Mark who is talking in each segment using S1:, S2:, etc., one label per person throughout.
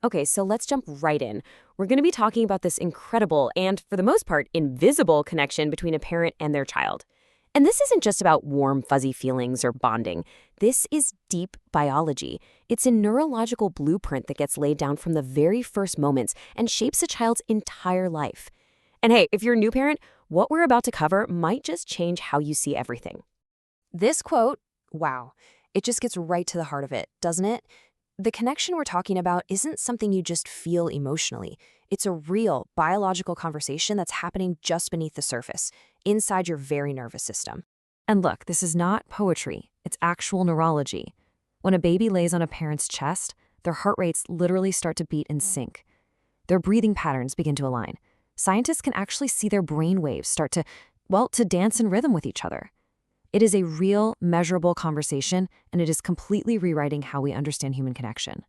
S1: Okay, so let's jump right in. We're going to be talking about this incredible and, for the most part, invisible connection between a parent and their child. And this isn't just about warm, fuzzy feelings or bonding. This is deep biology. It's a neurological blueprint that gets laid down from the very first moments and shapes a child's entire life. And hey, if you're a new parent, what we're about to cover might just change how you see everything. This quote, wow, it just gets right to the heart of it, doesn't it? The connection we're talking about isn't something you just feel emotionally. It's a real biological conversation that's happening just beneath the surface, inside your very nervous system. And look, this is not poetry. It's actual neurology. When a baby lays on a parent's chest, their heart rates literally start to beat in sync. Their breathing patterns begin to align. Scientists can actually see their brain waves start to dance in rhythm with each other. It is a real, measurable conversation, and it is completely rewriting how we understand human connection.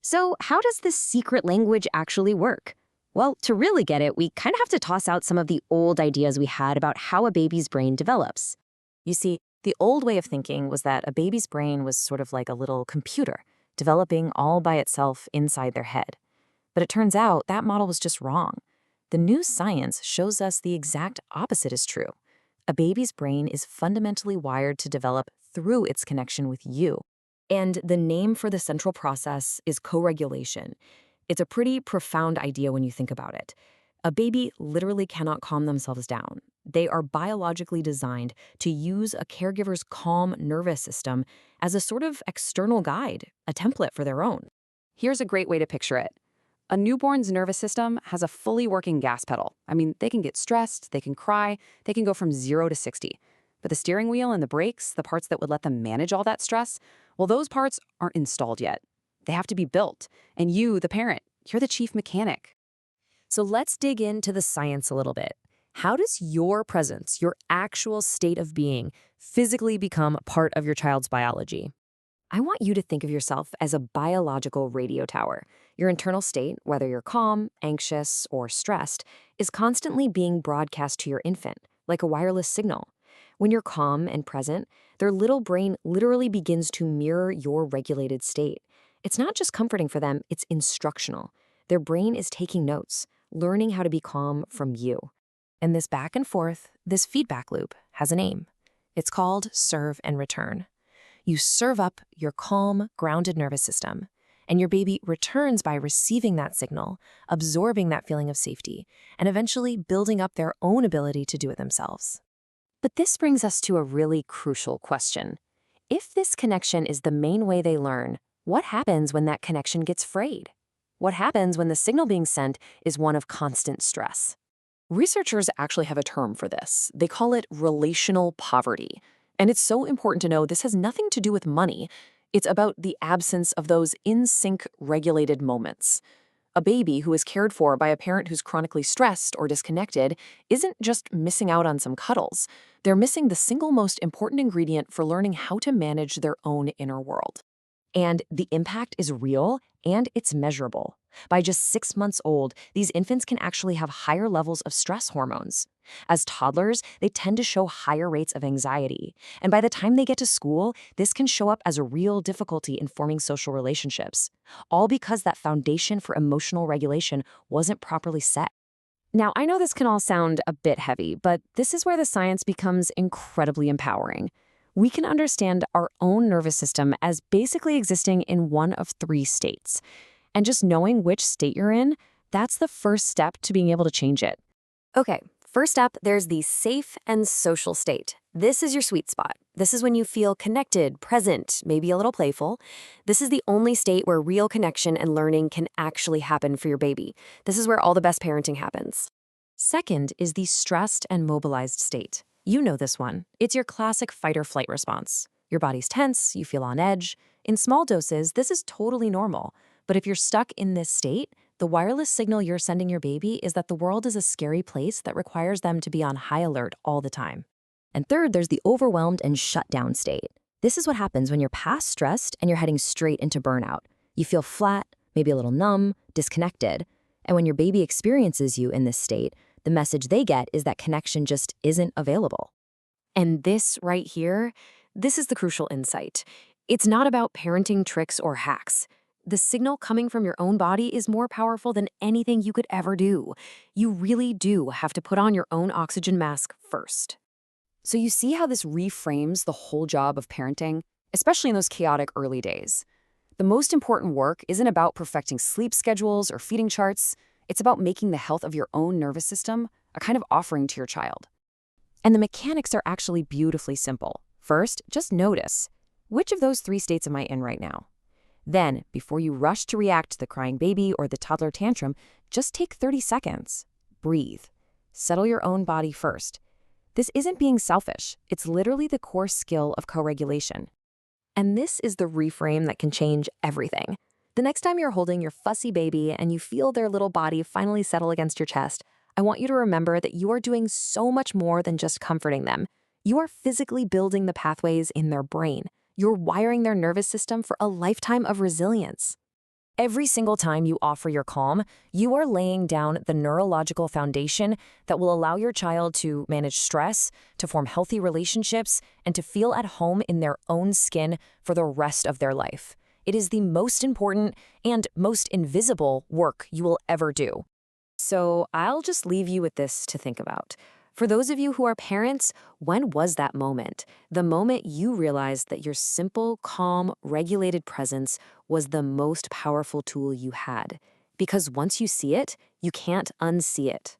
S1: So how does this secret language actually work? Well, to really get it, we kind of have to toss out some of the old ideas we had about how a baby's brain develops. You see, the old way of thinking was that a baby's brain was sort of like a little computer, developing all by itself inside their head. But it turns out that model was just wrong. The new science shows us the exact opposite is true. A baby's brain is fundamentally wired to develop through its connection with you. And the name for the central process is co-regulation. It's a pretty profound idea when you think about it. A baby literally cannot calm themselves down. They are biologically designed to use a caregiver's calm nervous system as a sort of external guide, a template for their own. Here's a great way to picture it. A newborn's nervous system has a fully working gas pedal. I mean, they can get stressed, they can cry, they can go from 0 to 60. But the steering wheel and the brakes, the parts that would let them manage all that stress, well, those parts aren't installed yet. They have to be built. And you, the parent, you're the chief mechanic. So let's dig into the science a little bit. How does your presence, your actual state of being, physically become part of your child's biology? I want you to think of yourself as a biological radio tower. Your internal state, whether you're calm, anxious, or stressed, is constantly being broadcast to your infant, like a wireless signal. When you're calm and present, their little brain literally begins to mirror your regulated state. It's not just comforting for them, it's instructional. Their brain is taking notes, learning how to be calm from you. And this back and forth, this feedback loop, has a name. It's called serve and return. You serve up your calm, grounded nervous system, and your baby returns by receiving that signal, absorbing that feeling of safety, and eventually building up their own ability to do it themselves. But this brings us to a really crucial question. If this connection is the main way they learn, what happens when that connection gets frayed? What happens when the signal being sent is one of constant stress? Researchers actually have a term for this. They call it relational poverty. And it's so important to know this has nothing to do with money. It's about the absence of those in-sync regulated moments. A baby who is cared for by a parent who's chronically stressed or disconnected isn't just missing out on some cuddles. They're missing the single most important ingredient for learning how to manage their own inner world. And the impact is real and it's measurable. By just 6 months old, these infants can actually have higher levels of stress hormones. As toddlers, they tend to show higher rates of anxiety. And by the time they get to school, this can show up as a real difficulty in forming social relationships, all because that foundation for emotional regulation wasn't properly set. Now, I know this can all sound a bit heavy, but this is where the science becomes incredibly empowering. We can understand our own nervous system as basically existing in one of 3 states. And just knowing which state you're in, that's the first step to being able to change it. Okay, first up, there's the safe and social state. This is your sweet spot. This is when you feel connected, present, maybe a little playful. This is the only state where real connection and learning can actually happen for your baby. This is where all the best parenting happens. Second is the stressed and mobilized state. You know this one. It's your classic fight or flight response. Your body's tense, you feel on edge. In small doses, this is totally normal. But if you're stuck in this state, the wireless signal you're sending your baby is that the world is a scary place that requires them to be on high alert all the time. And third, there's the overwhelmed and shut down state. This is what happens when you're past stressed and you're heading straight into burnout. You feel flat, maybe a little numb, disconnected. And when your baby experiences you in this state, the message they get is that connection just isn't available. And this right here, this is the crucial insight. It's not about parenting tricks or hacks. The signal coming from your own body is more powerful than anything you could ever do. You really do have to put on your own oxygen mask first.
S2: So you see how this reframes the whole job of parenting, especially in those chaotic early days. The most important work isn't about perfecting sleep schedules or feeding charts. It's about making the health of your own nervous system a kind of offering to your child.
S1: And the mechanics are actually beautifully simple. First, just notice, which of those 3 states am I in right now? Then, before you rush to react to the crying baby or the toddler tantrum, just take 30 seconds. Breathe. Settle your own body first. This isn't being selfish. It's literally the core skill of co-regulation. And this is the reframe that can change everything. The next time you're holding your fussy baby and you feel their little body finally settle against your chest, I want you to remember that you are doing so much more than just comforting them. You are physically building the pathways in their brain. You're wiring their nervous system for a lifetime of resilience. Every single time you offer your calm, you are laying down the neurological foundation that will allow your child to manage stress, to form healthy relationships, and to feel at home in their own skin for the rest of their life. It is the most important and most invisible work you will ever do. So I'll just leave you with this to think about. For those of you who are parents, when was that moment? The moment you realized that your simple, calm, regulated presence was the most powerful tool you had. Because once you see it, you can't unsee it.